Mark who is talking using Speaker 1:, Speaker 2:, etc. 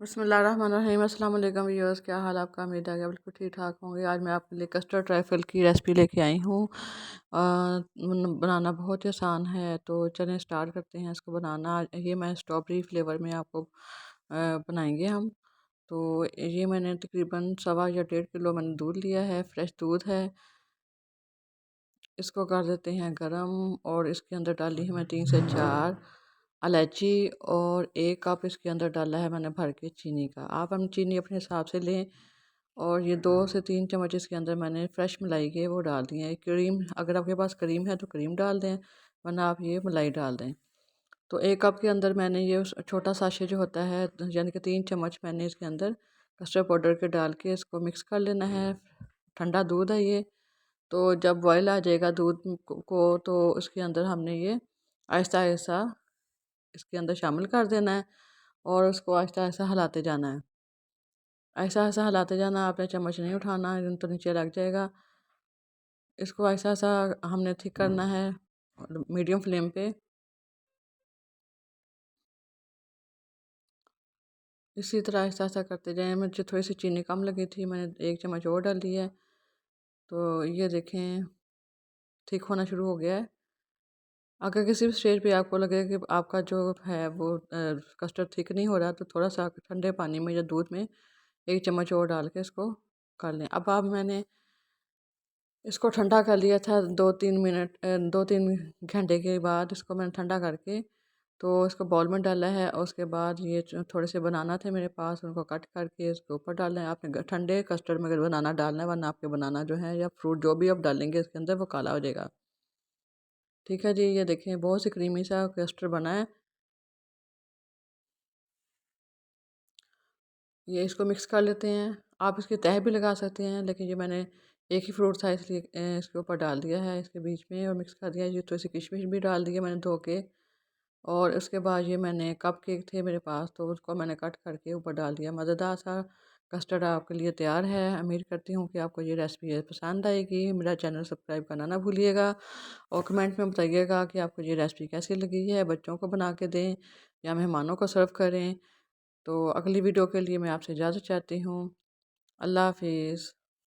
Speaker 1: बिस्मिल्लाहिर्रहमानिर्रहीम। अस्सलाम वालेकुम व्यूअर्स, क्या हाल आपका? उम्मीद है कि बिल्कुल ठीक ठाक होंगे। आज मैं आपके लिए कस्टर्ड ट्राइफल की रेसिपी लेके आई हूँ। बनाना बहुत ही आसान है, तो चलें स्टार्ट करते हैं इसको बनाना। ये मैं स्ट्रॉबेरी फ्लेवर में आपको बनाएंगे हम। तो ये मैंने तकरीबन 1.25 या 1.5 किलो मैंने दूध लिया है, फ्रेश दूध है। इसको कर देते हैं गरम, और इसके अंदर डाली है मैं 3 से 4 इलायची, और 1 कप इसके अंदर डाला है मैंने भर के चीनी का। आप हम चीनी अपने हिसाब से लें। और ये 2 से 3 चम्मच इसके अंदर मैंने फ्रेश मलाई के वो डाल दिए हैं। क्रीम, अगर आपके पास क्रीम है तो क्रीम डाल दें, वरना आप ये मलाई डाल दें। तो 1 कप के अंदर मैंने ये छोटा साशे जो होता है, यानी कि 3 चम्मच मैंने इसके अंदर कस्टर्ड पाउडर के डाल के इसको मिक्स कर लेना है। ठंडा दूध है ये। तो जब बॉयल आ जाएगा दूध को, तो उसके अंदर हमने ये आहिस्ता आहिस्ता इसके अंदर शामिल कर देना है, और उसको आहिस्ता आहिस्ता हिलाते जाना है। आहिस्ता आहिस्ता हिलाते जाना, आपने चम्मच नहीं उठाना, तो नीचे लग जाएगा। इसको आहिस्ता आहिस्ता हमने थिक करना है, मीडियम फ्लेम पे। इसी तरह आहिस्ता आहिस्ता करते जाएं। मुझे थोड़ी सी चीनी कम लगी थी, मैंने 1 चम्मच और डाल दी है। तो ये देखें, थिक होना शुरू हो गया है। अगर किसी भी स्टेज पे आपको लगे कि आपका जो है वो कस्टर्ड थिक नहीं हो रहा, तो थोड़ा सा ठंडे पानी में या दूध में 1 चम्मच और डाल के इसको कर लें। अब मैंने इसको ठंडा कर लिया था 2-3 मिनट, 2-3 घंटे के बाद इसको मैंने ठंडा करके तो इसको बाउल में डाला है। और उसके बाद ये थोड़े से बनाना थे मेरे पास, उनको कट करके इसके ऊपर डालना है। आपने ठंडे कस्टर्ड में अगर बनाना डालना है, वरना आपके बनाना जो है या फ्रूट जो भी आप डालेंगे इसके अंदर वो काला हो जाएगा। ठीक है जी, ये देखें बहुत सी क्रीमी सा कस्टर्ड बना है। ये इसको मिक्स कर लेते हैं। आप इसकी तह भी लगा सकते हैं, लेकिन ये मैंने एक ही फ्रूट था इसलिए इसके ऊपर डाल दिया है इसके बीच में, और मिक्स कर दिया। ये थोड़ी सी किशमिश भी डाल दी है मैंने धो के। और उसके बाद ये मैंने कप केक थे मेरे पास, तो उसको मैंने कट करके ऊपर डाल दिया। मज़ेदार सा कस्टर्ड आपके लिए तैयार है। उम्मीद करती हूँ कि आपको ये रेसिपी पसंद आएगी। मेरा चैनल सब्सक्राइब करना ना भूलिएगा, और कमेंट में बताइएगा कि आपको ये रेसिपी कैसी लगी है। बच्चों को बना के दें या मेहमानों को सर्व करें। तो अगली वीडियो के लिए मैं आपसे इजाज़त चाहती हूँ। अल्लाह हाफिज़।